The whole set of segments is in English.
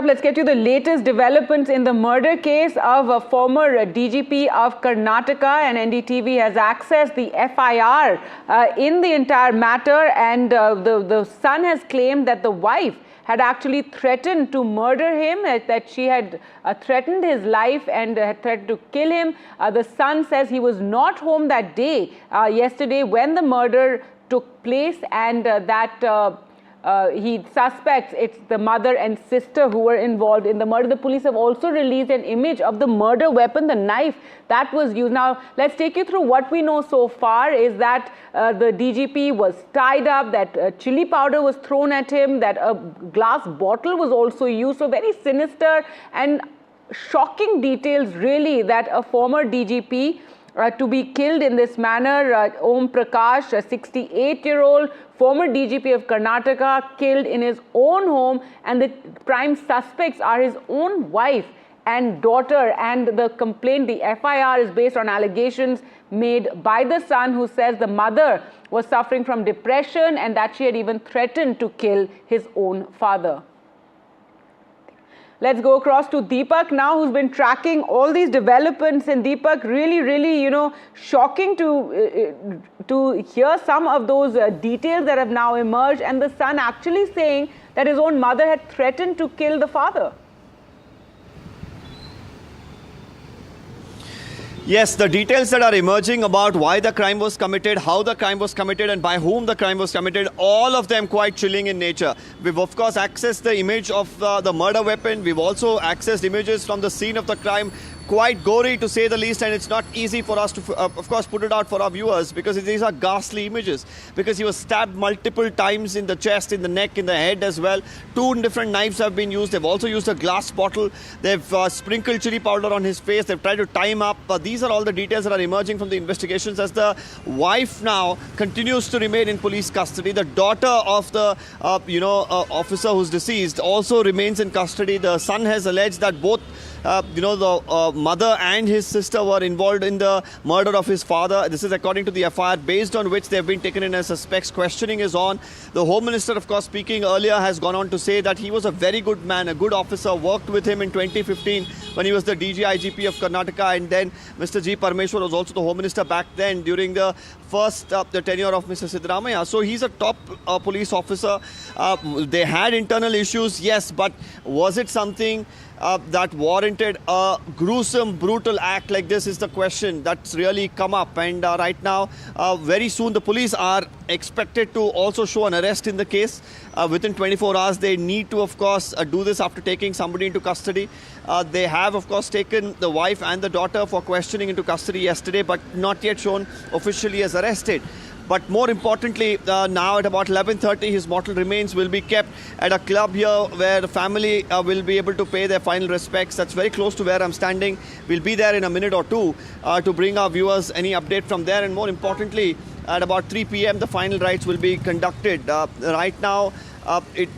Let's get you the latest developments in the murder case of a former DGP of Karnataka, and NDTV has accessed the FIR in the entire matter, and the son has claimed that the wife had actually threatened to murder him, that she had threatened his life and had threatened to kill him. The son says he was not home that day, yesterday, when the murder took place, and that he suspects it's the mother and sister who were involved in the murder. The police have also released an image of the murder weapon, the knife that was used. Now, let's take you through what we know so far. Is that the DGP was tied up, that chili powder was thrown at him, that a glass bottle was also used. So very sinister and shocking details, really, that a former DGP to be killed in this manner. Om Prakash, a 68-year-old former DGP of Karnataka, killed in his own home, and the prime suspects are his own wife and daughter. And the complaint, the FIR, is based on allegations made by the son, who says the mother was suffering from depression and that she had even threatened to kill his own father. Let's go across to Deepak now, who's been tracking all these developments. And Deepak, really, shocking to hear some of those details that have now emerged, and the son actually saying that his own mother had threatened to kill the father. Yes, the details that are emerging about why the crime was committed, how the crime was committed, and by whom the crime was committed, all of them quite chilling in nature. We've, of course, accessed the image of the murder weapon. We've also accessed images from the scene of the crime. Quite gory, to say the least, and it's not easy for us to, of course, put it out for our viewers, because these are ghastly images. Because he was stabbed multiple times in the chest, in the neck, in the head as well. 2 different knives have been used. They've also used a glass bottle. They've sprinkled chili powder on his face. They've tried to tie him up. These are all the details that are emerging from the investigations, as the wife now continues to remain in police custody. The daughter of the, officer who's deceased also remains in custody. The son has alleged that both the mother and his sister were involved in the murder of his father. This is according to the FIR, based on which they have been taken in as suspects. Questioning is on. The Home Minister, of course, speaking earlier, has gone on to say that he was a very good man, a good officer, worked with him in 2015 when he was the DG-IGP of Karnataka, and then Mr. G. Parmeshwar was also the Home Minister back then during the first the tenure of Mr. Siddaramaiah. So he's a top police officer. They had internal issues, yes, but was it something that warranted a gruesome, brutal act like this, is the question that's really come up. And right now, very soon, the police are expected to also show an arrest in the case. Within 24 hours, they need to, of course, do this after taking somebody into custody. They have, of course, taken the wife and the daughter for questioning into custody yesterday, but not yet shown officially as arrested. But more importantly, now at about 11:30, his mortal remains will be kept at a club here where the family will be able to pay their final respects. That's very close to where I'm standing. We'll be there in a minute or two to bring our viewers any update from there. And more importantly, at about 3 p.m., the final rites will be conducted. Right now,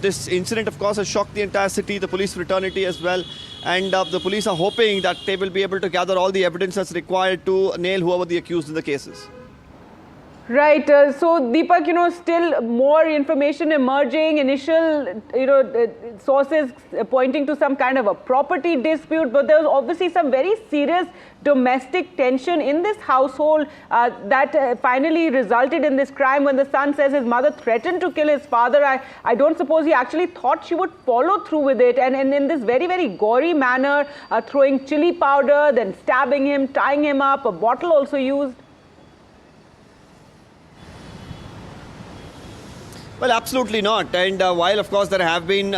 this incident, of course, has shocked the entire city, the police fraternity as well. And the police are hoping that they will be able to gather all the evidence that's required to nail whoever the accused in the cases. Right. So, Deepak, still more information emerging. Initial, sources pointing to some kind of a property dispute. But there's obviously some very serious domestic tension in this household that finally resulted in this crime, when the son says his mother threatened to kill his father. I don't suppose he actually thought she would follow through with it. And in this very, very gory manner, throwing chili powder, then stabbing him, tying him up, a bottle also used. Well, absolutely not. And while, of course, there have been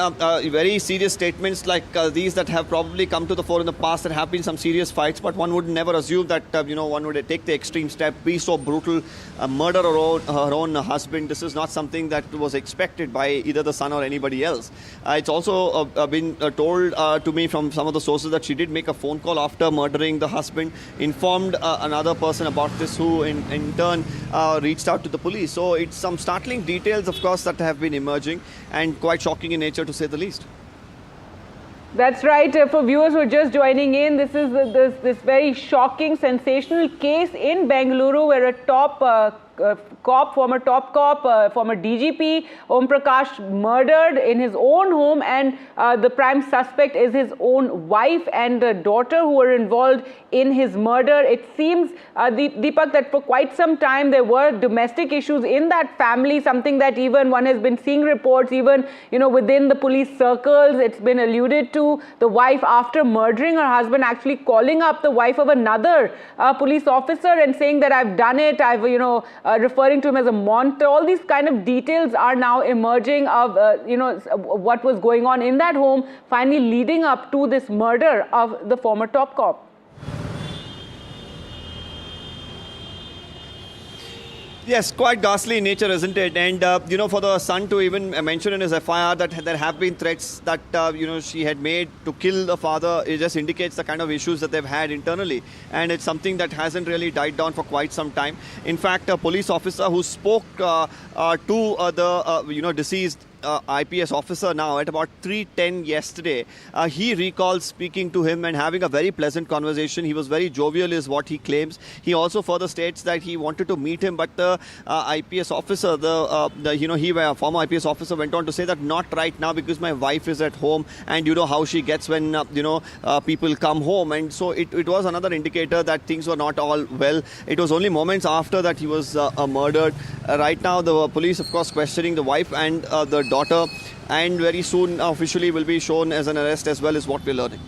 very serious statements like these that have probably come to the fore in the past, there have been some serious fights, but one would never assume that, one would take the extreme step, be so brutal, murder her own husband. This is not something that was expected by either the son or anybody else. It's also been told to me from some of the sources that she did make a phone call after murdering the husband, informed another person about this, who in turn reached out to the police. So it's some startling details, of course, that have been emerging, and quite shocking in nature, to say the least. That's right. For viewers who are just joining in, this is this very shocking, sensational case in Bengaluru, where a top cop, former top cop, former DGP Om Prakash murdered in his own home, and the prime suspect is his own wife and daughter who were involved in his murder. It seems, Deepak, that for quite some time there were domestic issues in that family, something that even one has been seeing reports, even within the police circles, it's been alluded to. The wife, after murdering her husband, actually calling up the wife of another police officer and saying that I've done it, referring to him as a monster. All these kind of details are now emerging of what was going on in that home, finally leading up to this murder of the former top cop. Yes, quite ghastly in nature, isn't it? And, for the son to even mention in his FIR that there have been threats that, she had made to kill the father, it just indicates the kind of issues that they've had internally. And it's something that hasn't really died down for quite some time. In fact, a police officer who spoke to the deceased IPS officer now at about 3:10 yesterday, he recalls speaking to him and having a very pleasant conversation. He was very jovial is what he claims. He also further states that he wanted to meet him, but the IPS officer, a former IPS officer, went on to say that not right now because my wife is at home and you know how she gets when people come home. And so it was another indicator that things were not all well. It was only moments after that he was murdered. Right now the police, of course, questioning the wife and the daughter, and very soon officially will be shown as an arrest as well, is what we're learning.